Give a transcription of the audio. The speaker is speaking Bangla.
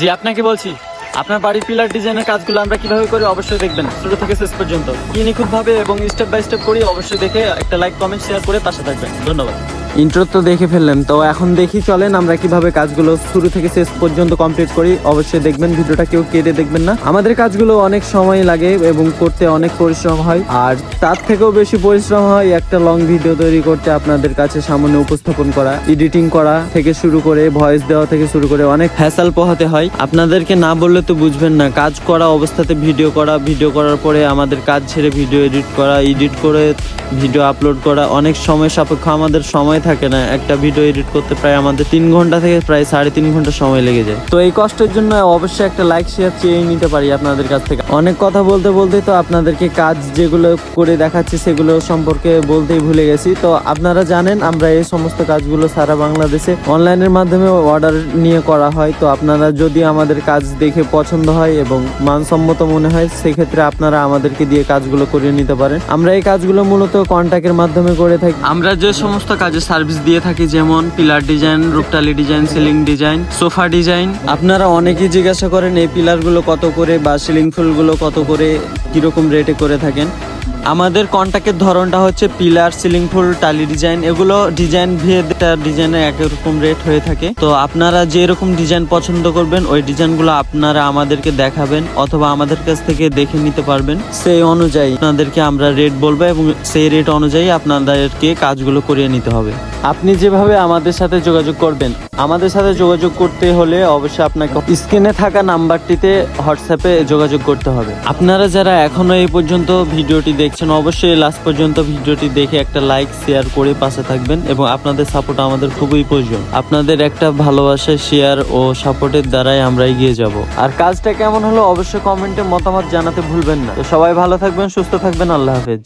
জি আপনাকে বলছি, আপনার বাড়ির পিলার ডিজাইনের কাজগুলো আমরা কিভাবে করি অবশ্যই দেখবেন শুরু থেকে শেষ পর্যন্ত। কি নিখুঁত ভাবে এবং স্টেপ বাই স্টেপ করি অবশ্যই দেখে একটা লাইক কমেন্ট শেয়ার করে পাশে থাকবেন। ধন্যবাদ। ইন্ট্রো তো দেখে ফেললেন, তো এখন দেখি চলেন আমরা কিভাবে কাজগুলো শুরু থেকে শেষ পর্যন্ত কমপ্লিট করি। অবশ্যই দেখবেন, ভিডিওটা কেউ কেটে দেখবেন না। আমাদের কাজগুলো অনেক সময় লাগে এবং করতে অনেক পরিশ্রম হয়, আর তার থেকেও বেশি পরিশ্রম হয় একটা লং ভিডিও তৈরি করতে, আপনাদের কাছে সামনে উপস্থাপন করা, এডিটিং করা থেকে শুরু করে ভয়েস দেওয়া থেকে শুরু করে অনেক হ্যাসেল পোহাতে হয়। আপনাদেরকে না বললে তো বুঝবেন না। কাজ করা অবস্থাতে ভিডিও করা, ভিডিও করার পরে আমাদের কাজ ছেড়ে ভিডিও এডিট করা, এডিট করে ভিডিও আপলোড করা অনেক সময় সাপেক্ষ। আমাদের সময় থাকে না, একটা ভিডিও এডিট করতে প্রায় আমাদের 3 ঘন্টা থেকে প্রায় 3.5 ঘন্টা সময় লেগে যায়। তো এই কষ্টের জন্য অবশ্যই একটা লাইক শেয়ার চেয়ে নিতে পারি আপনাদের কাছ থেকে। অনেক কথা বলতে বলতে তো আপনাদেরকে কাজ যেগুলো করে দেখাচ্ছি সেগুলো সম্পর্কে বলতেই ভুলে গেছি। তো আপনারা জানেন আমরা এই সমস্ত কাজগুলো সারা বাংলাদেশে অনলাইনের মাধ্যমে অর্ডার নিয়ে করা হয়। তো আপনারা যদি আমাদের কাজ দেখে পছন্দ হয় এবং মানসম্মত মনে হয়, সেক্ষেত্রে আপনারা আমাদেরকে দিয়ে কাজগুলো করিয়ে নিতে পারেন। আমরা এই কাজগুলো মূলত কন্ট্যাক্টের মাধ্যমে করে থাকি। আমরা যে সমস্ত কাজে সার্ভিস দিয়ে থাকি, যেমন পিলার ডিজাইন, রূপটালি design, ceiling design, sofa design. আপনারা অনেকেই জিজ্ঞাসা করেন এই পিলারগুলো কত করে বা সিলিং ফুলগুলো কত করে, কিরকম রেটে করে থাকেন। আমাদের কন্ট্যাক্টের ধরনটা হচ্ছে পিলার, সিলিং ফুল, টালি ডিজাইন, এগুলো ডিজাইন ভেদ ডিজাইনের একরকম রেট হয়ে থাকে। তো আপনারা যে রকম ডিজাইন পছন্দ করবেন ওই ডিজাইনগুলো আপনারা আমাদেরকে দেখাবেন অথবা আমাদের কাছ থেকে দেখে নিতে পারবেন। সেই অনুযায়ী আপনাদেরকে আমরা রেট বলবো এবং সেই রেট অনুযায়ী আপনাদেরকে কাজগুলো করিয়ে নিতে হবে। আপনি যেভাবে আমাদের সাথে যোগাযোগ করবেন, আমাদের সাথে যোগাযোগ করতে হলে অবশ্যই আপনাকে স্ক্রিনে থাকা নাম্বারটিতে হোয়াটসঅ্যাপে যোগাযোগ করতে হবে। আপনারা যারা এখনো এই পর্যন্ত ভিডিওটি দেখছেন অবশ্যই লাস্ট পর্যন্ত ভিডিওটি দেখে একটা লাইক শেয়ার করে পাশে থাকবেন এবং আপনাদের সাপোর্ট আমাদের খুবই প্রয়োজন। আপনাদের একটা ভালোবাসা, শেয়ার ও সাপোর্টের দ্বারাই আমরা এগিয়ে যাব। আর কাজটা কেমন হলো অবশ্যই কমেন্টে মতামত জানাতে ভুলবেন না। তো সবাই ভালো থাকবেন, সুস্থ থাকবেন, আল্লাহ হাফেজ।